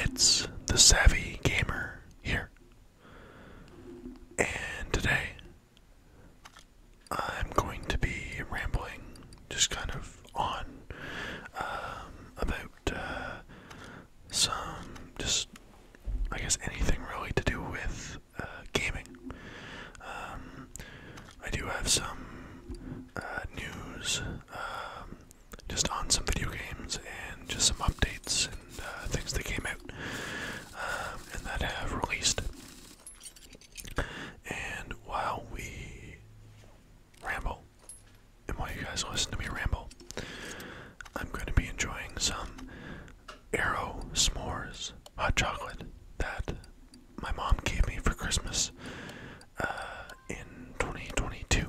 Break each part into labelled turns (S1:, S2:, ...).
S1: It's the Savvy Gamer here, and today I'm going to be rambling just kind of on about some, just I guess anything really to do with gaming. I do have some news just on some video games and just some updates and things that came out and that have released. And while we ramble, and while you guys listen to me ramble, I'm going to be enjoying some Arrow S'mores hot chocolate that my mom gave me for Christmas in 2022.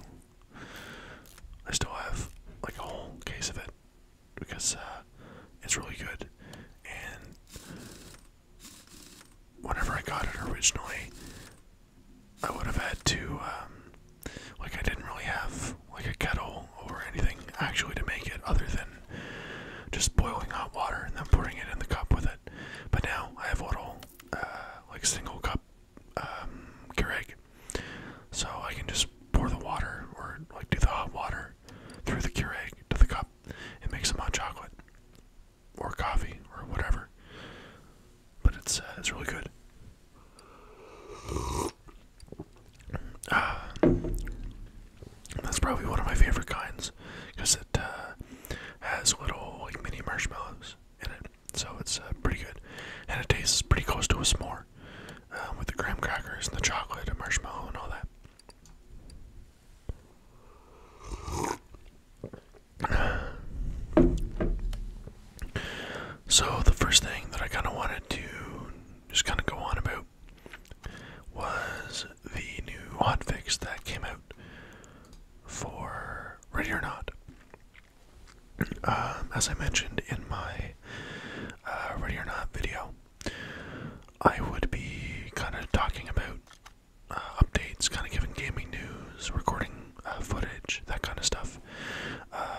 S1: I still have like a whole case of it because it's really good. And whenever I got it originally, I would have had to, I didn't really have like a kettle or anything actually to make it other than just boiling hot water and then pouring it in the cup with it. But now I have a little, single cup, Keurig. So I can just pour the water or do the hot water through the Keurig to the cup and make some hot chocolate or coffee or whatever. But it's really good. That's probably one of my favorite kinds because it has little mini marshmallows in it, so it's pretty good, and it tastes pretty close to a s'more with the graham crackers and the chocolate and marshmallow and all that. So the first thing that I kind of wanted to just kind of go on about was the new hotfix that came out for Ready or Not. As I mentioned in my Ready or Not video, I would be kind of talking about updates, kind of giving gaming news, recording footage, that kind of stuff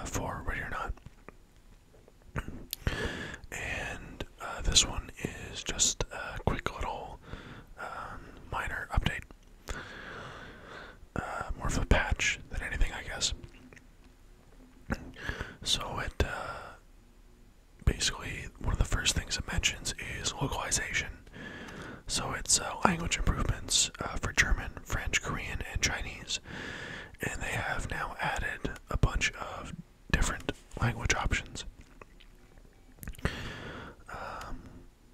S1: for Ready or Not. And this one is just a quick little minor update. More of a patch than anything, I guess. So it basically, one of the first things it mentions is localization. So it's language improvements for German, French, Korean, and Chinese. And they have now added a bunch of different language options.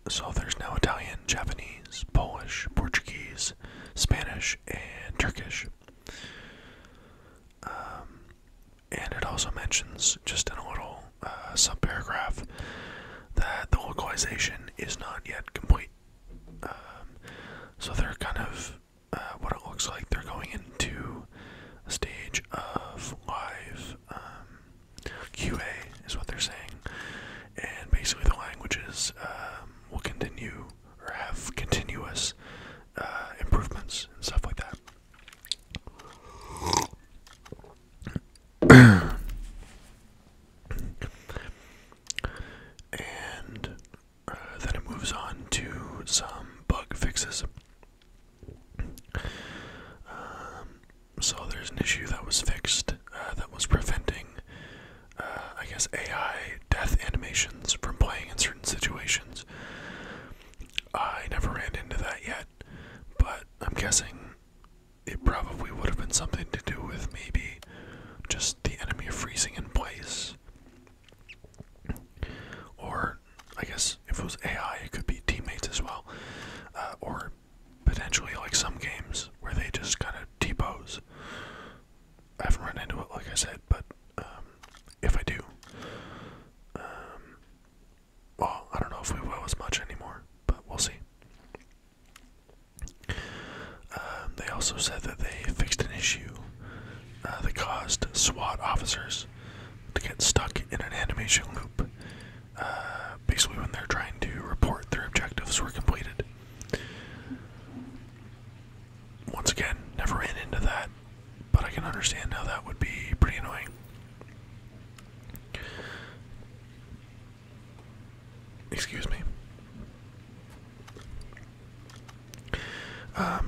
S1: So there's now Italian, Japanese, Polish, Portuguese, Spanish, and Turkish. And it also mentions, just in a little subparagraph, that the localization is not yet complete. So they're kind of, what it looks like, they're going into a stage of live QA, is what they're saying. And basically the languages will continue, or have continuous improvements and stuff like that. And then it moves on to some bug fixes. So there's an issue that was fixed that was preventing, I guess, AI death animations from playing in certain situations. I never ran into that yet, but I'm guessing it probably would have been something to do with maybe just the enemy freezing in place. Or, I guess, if it was AI, it could be teammates as well. Or potentially like some games where they just kind of T-pose. I haven't run into it, like I said, but if I do, well, I don't know if we will as much anymore, but we'll see. They also said that they fixed an issue that caused SWAT officers to get stuck in an animation loop, basically when they're trying to report their objectives were completed. Once again, never ran into that, but I can understand how that would be pretty annoying. Excuse me.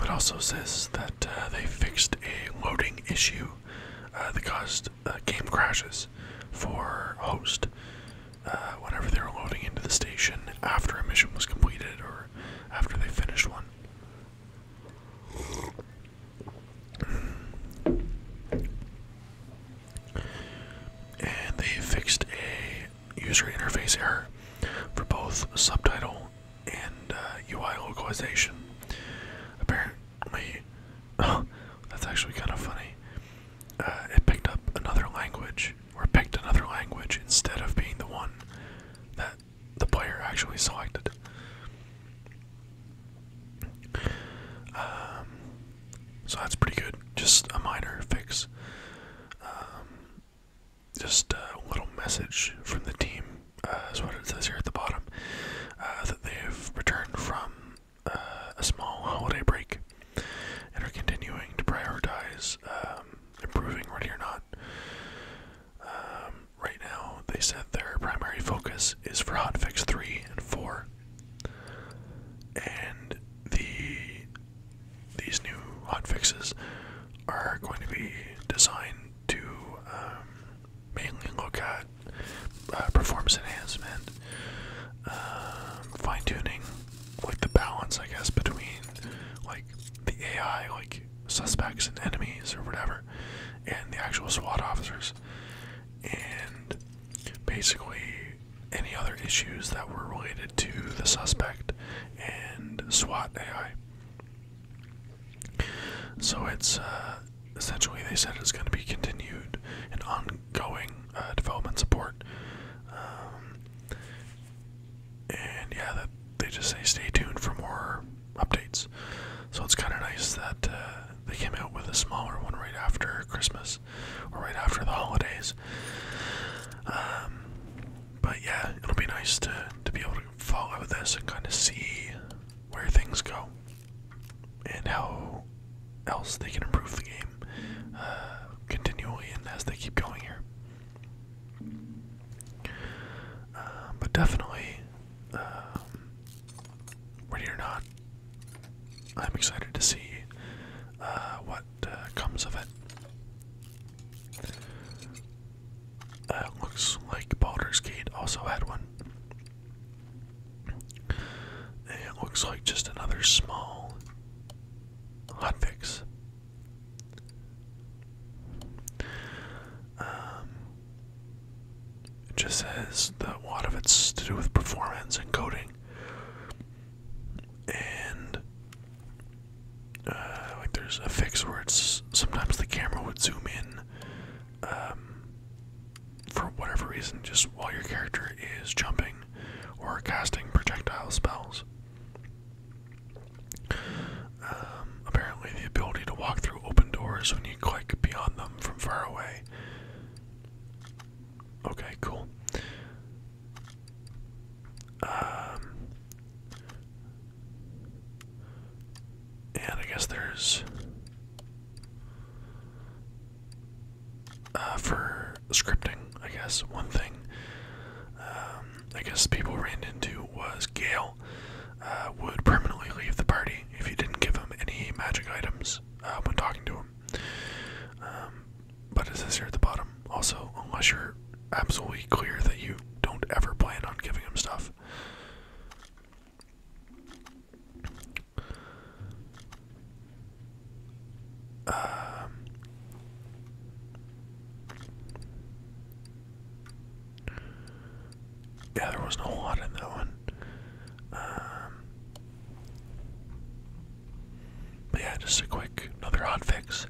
S1: It also says that they fixed a loading issue that caused game crashes for host whenever they were loading into the station after a mission was completed or after they finished one. And they fixed a user interface error for both subtitle and UI localization. Apparently, oh, that's actually kind of funny. It picked up another language, or picked another language instead of being the one that the player actually selected. So that's pretty good. Just a minor fix. Just a little message from the team, is what it says here at the bottom, that they've returned from a small holiday break and are continuing to prioritize improving Ready or Not. Right now, they said their primary focus is for hotfix 3 and 4, and these new hotfixes are going to be designed to mainly look at performance enhancement, fine-tuning, like the balance, I guess, between like the AI, like suspects and enemies or whatever, and the actual SWAT officers, and basically any other issues that were related to the suspect and SWAT AI. So it's essentially, they said it's going to be continued and ongoing development support. And yeah, that they just say stay tuned for more updates. So it's kind of nice that they came out with a smaller one right after Christmas, or right after the holidays. But yeah, it'll be nice to be able to follow this and kind of see where things go and how else they can improve the game continually and as they keep going here. But definitely, Ready or Not, I'm excited to see what comes of it. Looks like Baldur's Gate also had one. It looks like just another small hotfix. It just says that a lot of it's to do with performance and coding. And like there's a fix where it's sometimes the camera would zoom in for whatever reason, just while your character is jumping or casting projectile spells. Apparently the ability to walk through open doors when you click beyond them from far away. Okay, cool. And I guess there's for scripting, I guess one thing I guess people ran into was Gale would permanently leave the party if you didn't give him any magic items when talking to him. But it says here at the bottom, also, unless you're absolutely clear that you don't ever plan on giving him stuff. Yeah, there wasn't a whole lot in that one. But yeah, just a quick, another hotfix.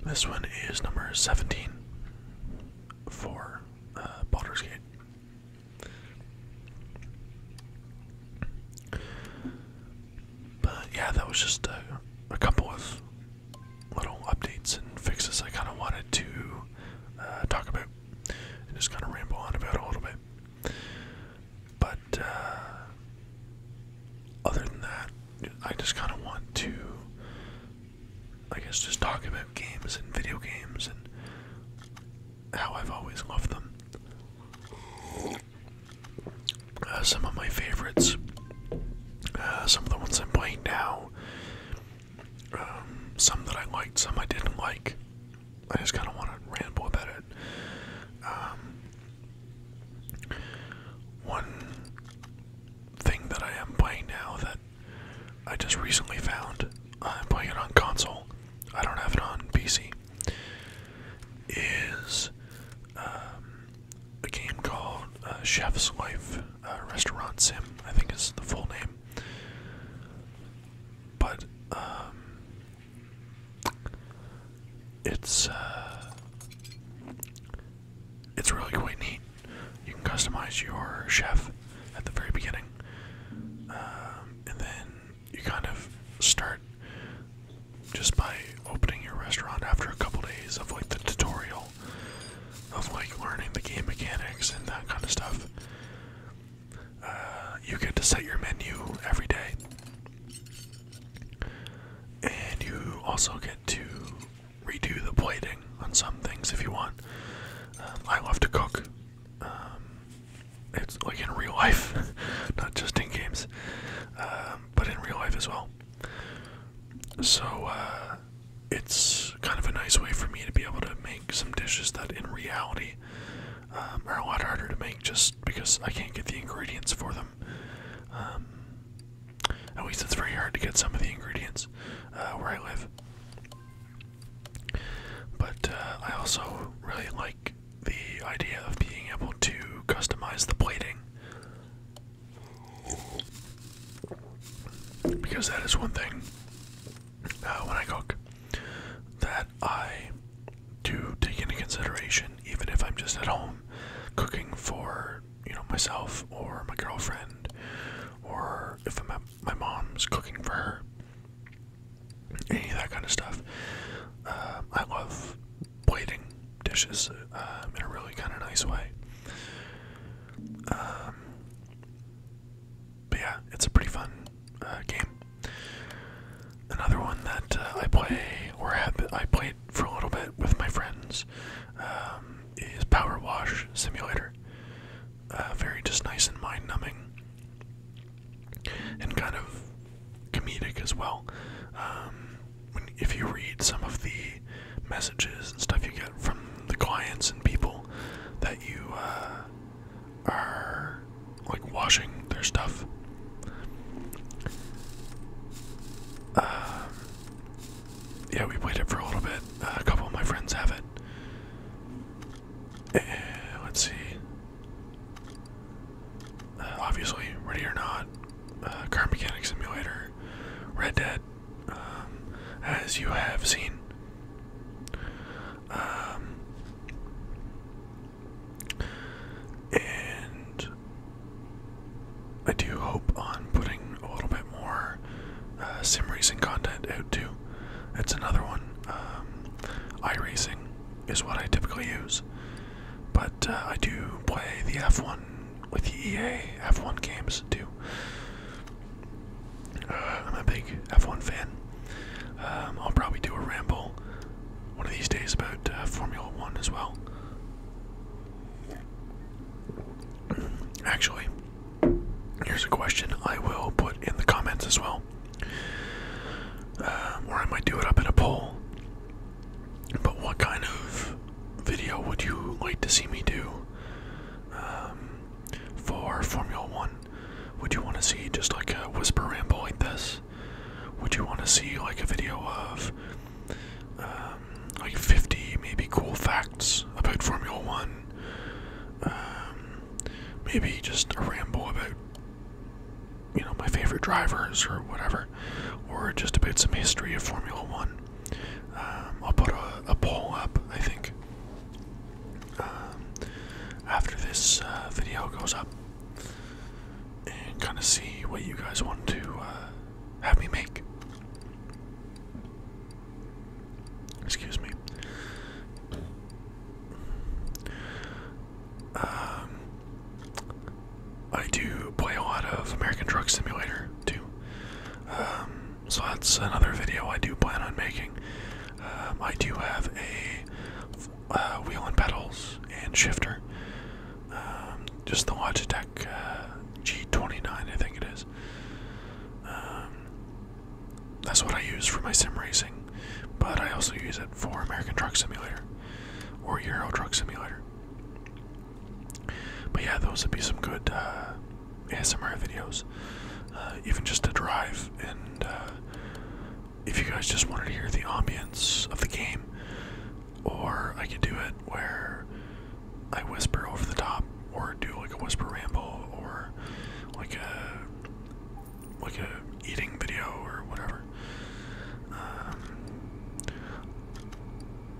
S1: This one is number 17 for Baldur's Gate. But yeah, that was just a couple of little updates and fixes I kind of wanted to talk about and just kind of ramble on about a little bit. But other than that, I just kind of want to, I guess, just talk about games and video games and how I've always loved them. Some of my favorites, some of the ones I'm playing now, like. I just kind of want to ramble about it. One thing that I am playing now that I just recently found, I'm playing it on console, I don't have it on PC, is a game called Chef's Life Restaurant Sim, I think is the full name. But it's really quite neat. You can customize your chef at the very beginning, and then you kind of start just by opening your restaurant after a couple days of like the tutorial of like learning the game mechanics and that kind of stuff. You get to set your menu every day, and you also get to redo the plating on some things if you want. I love to cook. It's like in real life, not just in games, but in real life as well. So it's kind of a nice way for me to be able to make some dishes that in reality are a lot harder to make just because I can't get the ingredients for them. At least it's very hard to get some of the ingredients where I live. But I also really like the idea of being able to customize the plating, because that is one thing when I cook that I do take into consideration, even if I'm just at home cooking for, you know, myself or my girlfriend, or if I'm at my mom's cooking for her, any of that kind of stuff. I love plating dishes in a really kind of nice way. But yeah, it's a pretty fun game. Another one that I play, or I played for a little bit with my friends, is Power Wash Simulator. Very just nice and mind-numbing, and kind of comedic as well. If you read some of the messages and stuff you get from the clients and people that you are like washing their stuff, yeah, we played it for a little bit. A couple of my friends have it. Let's see. Obviously, Ready or Not, Car Mechanic Simulator, Red Dead, as you have seen. And I do hope on putting a little bit more sim racing content out too. That's another one. iRacing is what I typically use, but I do play the F1, like the EA F1 games too. I'm a big F1 fan. I'll probably do a ramble one of these days about Formula 1 as well. Actually, here's a question I will put in the comments as well. Or I might do it up in a poll. But what kind of video would you like to see me do for Formula 1? Would you want to see just like a whisper ramble like this? Would you want to see like a video of like 50 maybe cool facts about Formula 1? Maybe just a ramble about, you know, my favorite drivers or whatever, or just about some history of Formula 1. I'll put a poll up, I think, after this video goes up, and kind of see what you guys want to have me make. Excuse me. I do play a lot of American Truck Simulator too, so that's another video I do plan on making. I do have a wheel and pedals and shifter, just the Logitech G29, I think it is. That's what I use for my sim racing, but I also use it for American Truck Simulator or Euro Truck Simulator. But yeah, those would be some good ASMR videos, even just to drive. And if you guys just wanted to hear the ambience of the game, or I could do it where I whisper over the top, or do like a whisper ramble, or like a eating video or whatever.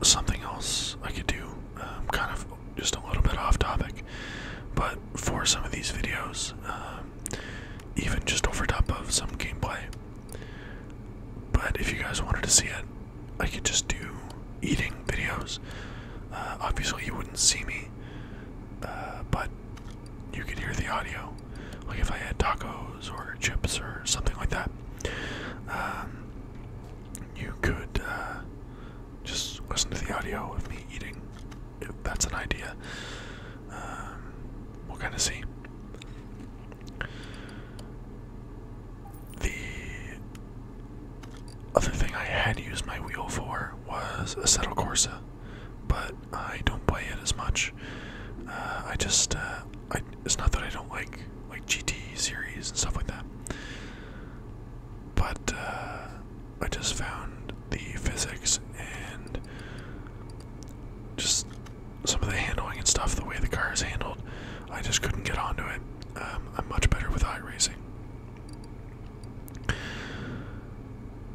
S1: Something else I could do, kind of just a little bit off topic, but for some of these videos, even just over top of some gameplay. But if you guys wanted to see it, I could just do eating videos. Obviously you wouldn't see me, but you could hear the audio, like if I had tacos or chips or something like that. You could just listen to the audio of me eating, if that's an idea. We'll kind of see. The other thing I had used my wheel for was Assetto Corsa, but I don't play it as much. It's not that I don't like GT series and stuff like that, but I just found the physics and just some of the handling and stuff, the way the car is handled, I just couldn't get onto it. I'm much better with iRacing.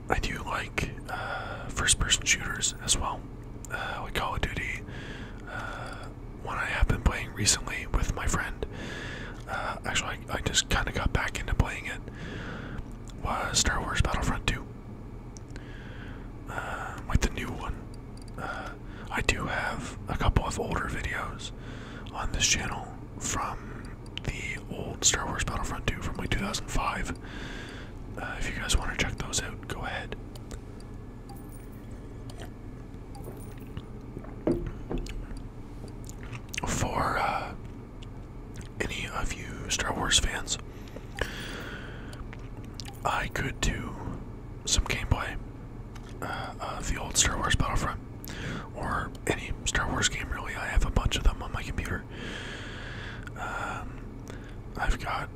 S1: I do like first-person shooters as well, like Call of Duty. One I have been playing recently with my friend, actually I just kind of got back into playing it, was Star Wars Battlefront 2. Like the new one. I do have a couple of older videos on this channel from the old Star Wars Battlefront 2 from like 2005. If you guys want to check those out, go ahead. For any of you Star Wars fans, I could do some gameplay of the old Star Wars Battlefront, or any Star Wars game really. I have a bunch of them on my computer. I've got,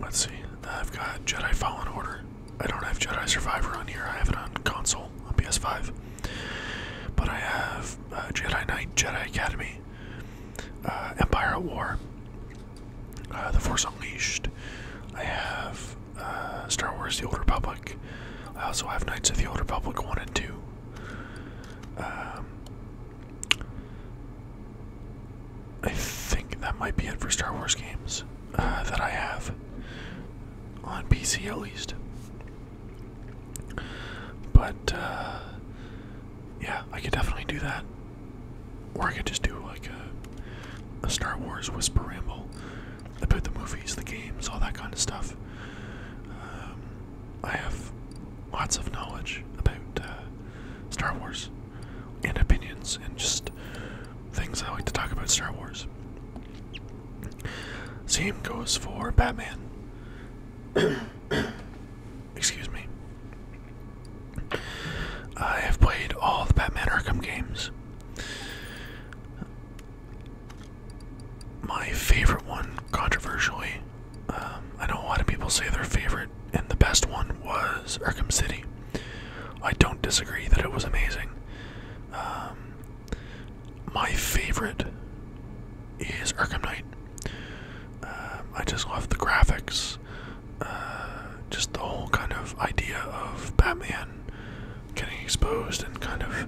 S1: let's see, I've got Jedi Fallen Order. I don't have Jedi Survivor on here. I have it on console, on PS5. But I have Jedi Knight, Jedi Academy, Empire at War, The Force Unleashed. I have Star Wars The Old Republic. I also have Knights of the Old Republic 1 and 2. I think that might be it for Star Wars games that I have on PC at least. But yeah, I could definitely do that, or I could just do like a Star Wars whisper ramble about the movies, the games, all that kind of stuff. I have lots of knowledge about Star Wars and opinions and just things I like to talk about Star Wars. Same goes for Batman. Excuse me. I have played all the Batman Arkham games. My favorite one, controversially, I know a lot of people say their favorite and the best one was Arkham City. I don't disagree that it was amazing. My favorite is Arkham Knight. I just love the graphics, just the whole kind of idea of Batman getting exposed and kind of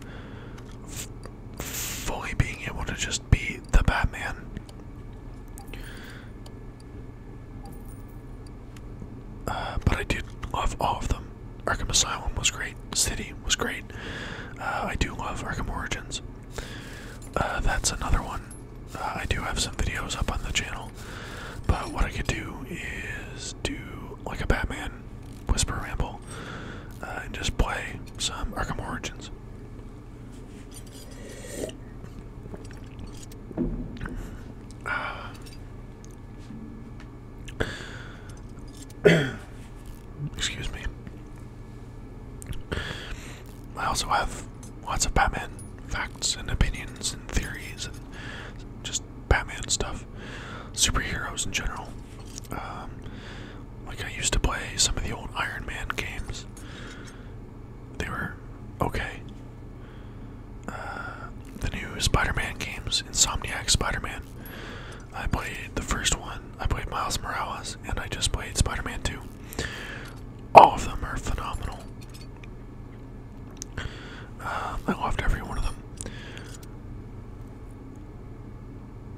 S1: fully being able to just be the Batman. But I did love all of them. Arkham Asylum was great. City was great. I do love Arkham Origins. That's another one. I do have some videos up on the channel. But what I could do is do like a Batman whisper ramble and just play some Arkham Origins. Excuse me. lots of Batman facts and opinions and theories and just Batman stuff, superheroes in general. Like I used to play some of the old Iron Man games. They were okay. The new Spider-Man games, Insomniac Spider-Man. I played the first one, I played Miles Morales, and I just played Spider-Man 2. All of them are phenomenal. I loved every one of them.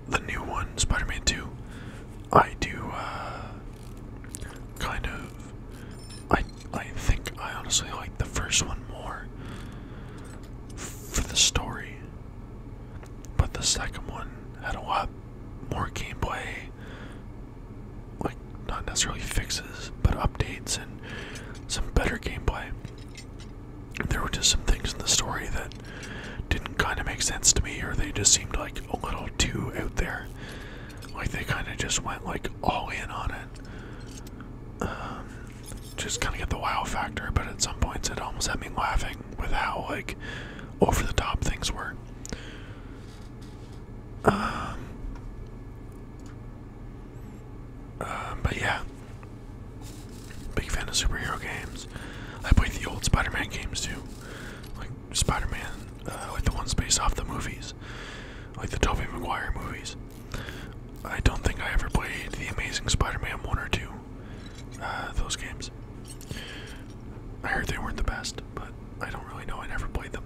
S1: The new one, Spider-Man 2, I do, kind of, I think I honestly like the first one more for the story, but the second one had a lot more gameplay, like, not necessarily fixes, but updates and some better gameplay. There were just some things in the story that didn't kind of make sense to me, or they just seemed like a little too out there. Like they kind of just went like all in on it. Just kind of get the wow factor, but at some points it almost had me laughing with how like over the top things were. But yeah, big fan of superhero games. I played the old Spider-Man games too, like Spider-Man, like the ones based off the movies, like the Tobey Maguire movies. I don't think I ever played the Amazing Spider-Man 1 or 2, those games. I heard they weren't the best, but I don't really know, I never played them.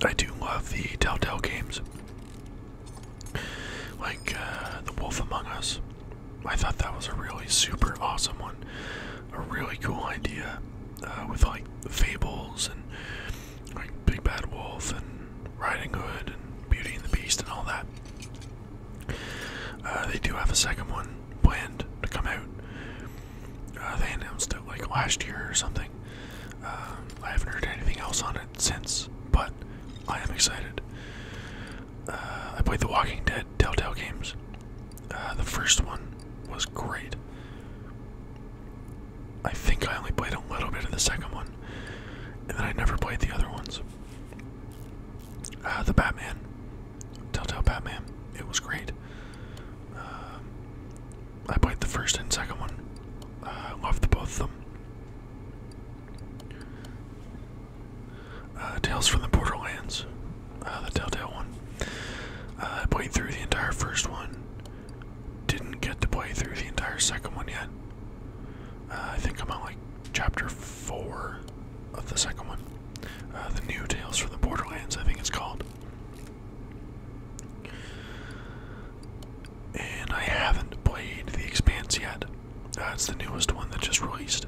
S1: I do love the Telltale games, like The Wolf Among Us. I thought that was a really super awesome one, a really cool idea, with like fables and like Big Bad Wolf and Riding Hood and Beauty and the Beast and all that. They do have a second one planned to come out. They announced it like last year or something. I haven't heard anything else on it since, but I am excited. I played the Walking Dead Telltale games. The first one was great. I think I only played a little bit of the second one, and then I never played the other ones. The Batman, Telltale Batman, it was great. I played the first and second one. Loved both of them. Tales from the Borderlands, the Telltale one. I played through the entire first one. Didn't get to play through the entire second one yet. I think I'm on like chapter 4 of the second one. The new Tales from the Borderlands, I think it's called. And I haven't played The Expanse yet. It's the newest one that just released.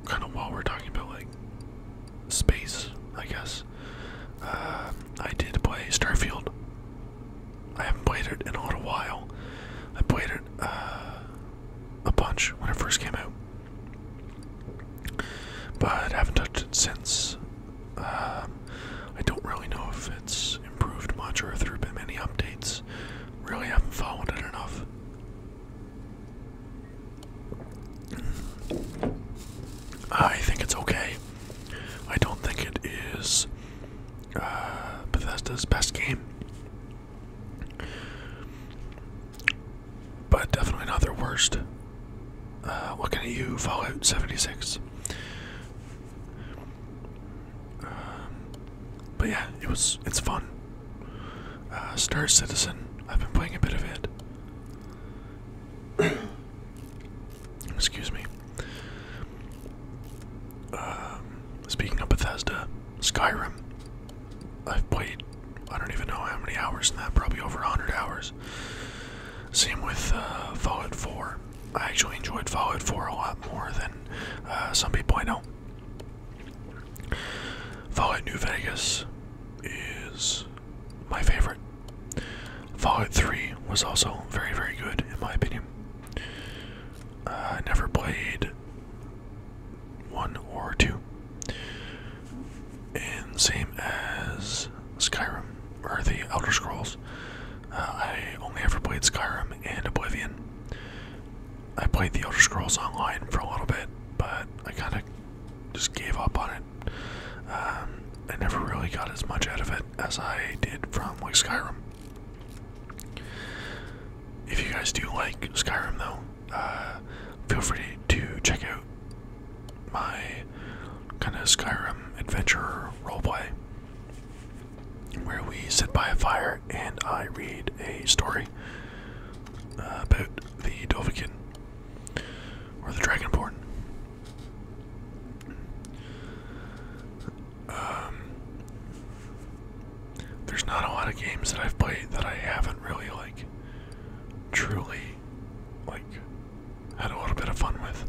S1: Kind of while we're talking about like space, I guess. I did play Starfield. I haven't played it in a little while. I played it a bunch when it first came out, but haven't touched it since. I don't really know if it's improved much or if there have been many updates. Really haven't followed it enough. I think it's okay. I don't think it is Bethesda's best game, but definitely not their worst. Looking at you, Fallout 76. But yeah, it's fun. Star Citizen, I've been playing a bit of it. Excuse me. Speaking of Bethesda, Skyrim. I've played, I don't even know how many hours in that, probably over 100 hours. Same with Fallout 4. I actually enjoyed Fallout 4 a lot more than some people I know. Fallout New Vegas is my favorite. Fallout 3 was also very, very good, in my opinion. I never played 1 or 2. And same as Skyrim, or the Elder Scrolls. I online for a little bit, but I kind of just gave up on it. I never really got as much out of it as I did from like Skyrim. If you guys do like Skyrim though, feel free to check out my kind of Skyrim adventure roleplay, where we sit by a fire and I read a story about the Dovahkiin, or the Dragonborn. There's not a lot of games that I've played that I haven't really like truly like had a little bit of fun with.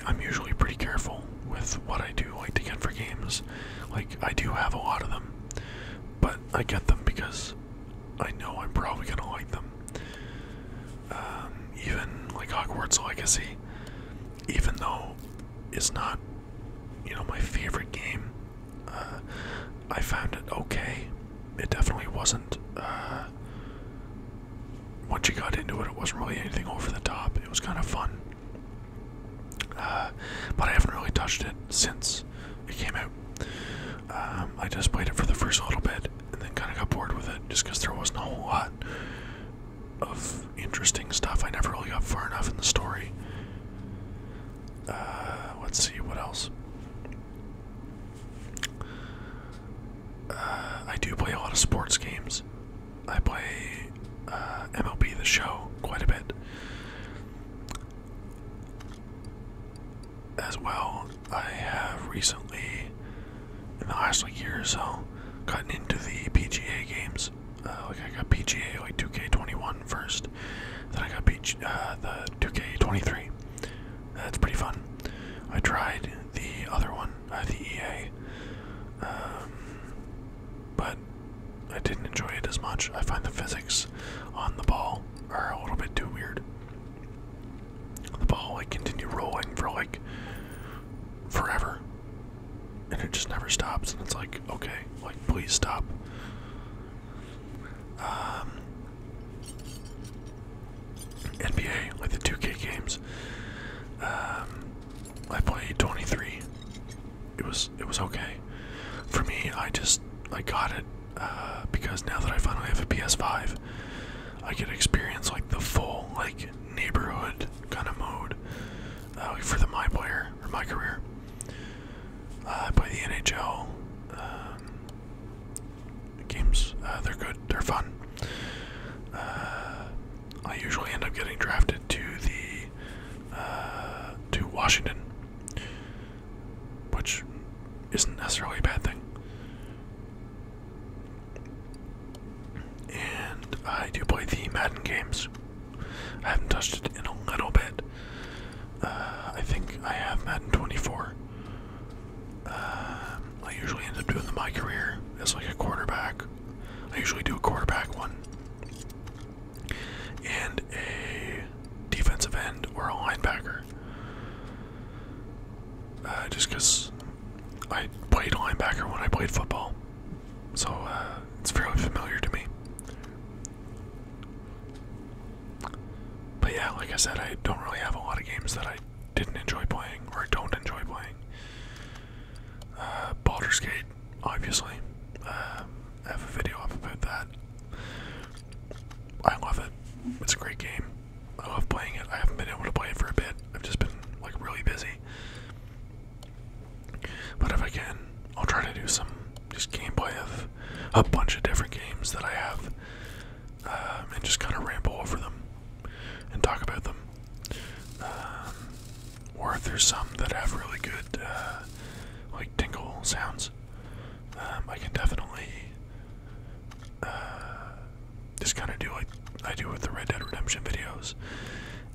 S1: I'm usually pretty careful with what I do like to get for games. Like, I do have a lot of them, but I get them because I know I'm probably gonna like them. Even like Hogwarts Legacy, even though it's not, you know, my favorite game, I found it okay. It definitely wasn't, once you got into it, it wasn't really anything over the top. It was kind of fun. But I haven't really touched it since it came out. I just played it for the first little bit and then kind of got bored with it just because there wasn't a whole lot of interesting stuff. I never really got far enough in the story. Let's see, what else? I do play a lot of sports games. I play MLB The Show quite a bit. As well, I have recently, in the last like year or so, gotten into the PGA games. Like I got PGA like 2K21 first, then I got the 2K23. That's pretty fun. I tried the other one, the EA, but I didn't enjoy it as much. I find the physics on the ball are a little bit too weird. The ball like continue rolling for like forever, and it just never stops, and it's like, okay, like please stop. NBA, like the 2K games, I played 23. It was okay for me. I got it because now that I finally have a PS5, I get to experience like the full like neighborhood kind of mode for the my player or my career. I play the NHL games. They're good. They're fun. I usually end up getting drafted to Washington, which isn't necessarily a bad thing. And I do play the Madden games. I haven't touched it in a little bit. I think I have Madden 24. I usually end up doing my career as like a quarterback. I usually do a quarterback one, and a defensive end or a linebacker. Just because I played linebacker when I played football, so it's fairly familiar to me. But yeah, like I said, I don't really have a lot of games that I didn't enjoy playing or don't enjoy playing. Baldur's Gate, obviously. I have a video up about that. I love it. It's a great game. I love playing it. I haven't been able to play it for a bit. I've just been like really busy. But if I can, I'll try to do some just gameplay of a bunch of different games that I have, and just kind of ramble over them and talk about them. Or if there's some that have really good like tinkle sounds, I can definitely just kind of do like I do with the Red Dead Redemption videos,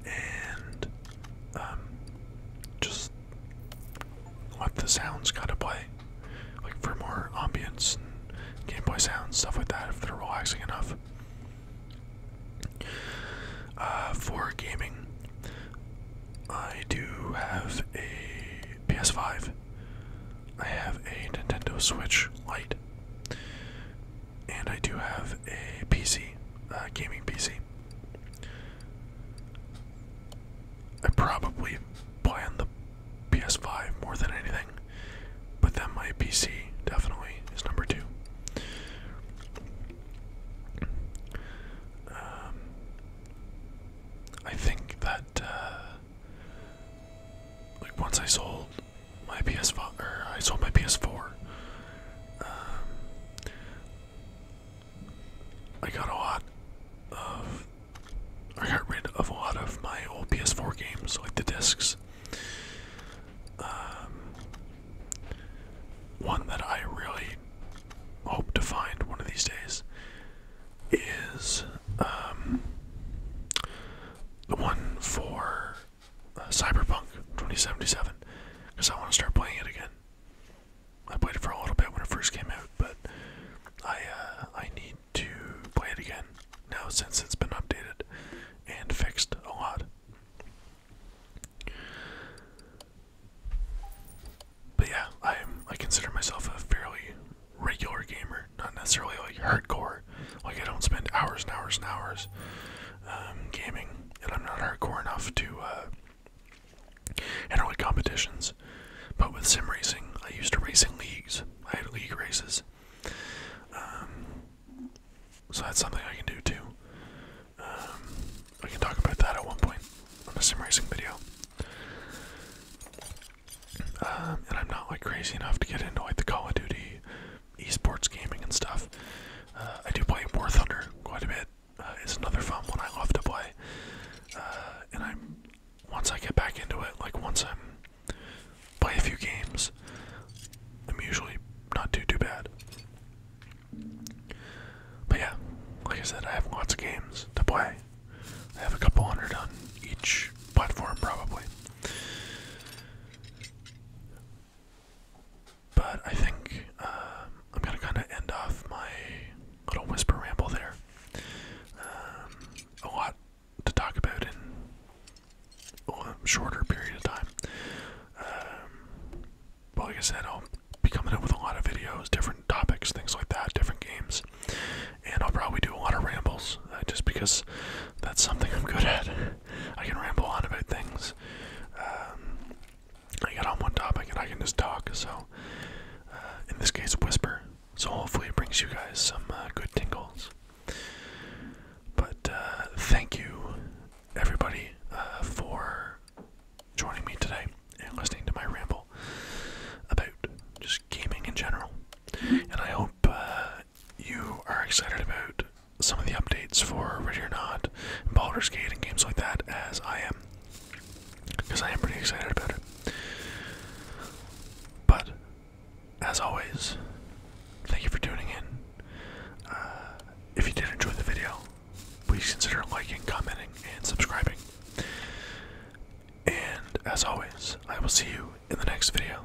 S1: and just let the sounds kind of play, like for more ambience and gameplay sounds, stuff like that, if they're relaxing enough. For gaming, I do have a PS5. I have a Nintendo Switch Lite, and I do have a PC, gaming PC. I probably once I sold my PS5, or I sold my PS4, I got a lot of, I got rid of a lot of my old PS4 games, like the discs. One that I really hope to find one of these days is the one for Cyberpunk 2077, because I want to start playing it again. I played it for a little bit when it first came out, but I need to play it again now since it's been updated and fixed a lot. But yeah, I consider myself a fairly regular gamer, not necessarily like hardcore. Like I don't spend hours and hours and hours gaming, and I'm not hardcore enough to enter like competitions. But with sim racing, I used to race in leagues. I had league races, so that's something I can do too. I can talk about that at one point on a sim racing video. And I'm not like crazy enough to get into like the Call of Duty esports gaming and stuff. I do play War Thunder quite a bit. It's another fun one I love to play. And once I get back into it, like once I'm play a few games, I'm usually not too bad. But yeah, like I said, I have lots of games to play. I have a couple hundred on each platform probably. But I think I'm gonna kind of end off my little whisper ramble there. A lot to talk about in a shorter period of time. But like I said, I'll be coming up with a lot of videos, different topics, things like that, different games. And I'll probably do a lot of rambles, just because that's something I'm good at. I can ramble on about things. I get on one topic and I can just talk, so in this case whisper, so hopefully it brings you guys some good tingles. But thank you everybody for joining me today and listening to my ramble about just gaming in general, and I hope you are excited about some of the updates for Ready or Not, Baldur's Gate and games like that, as I am, because I am pretty excited about it. But as always, thank you for tuning in. If you did enjoy the video, please consider liking, commenting, and subscribing. And as always, I will see you in the next video.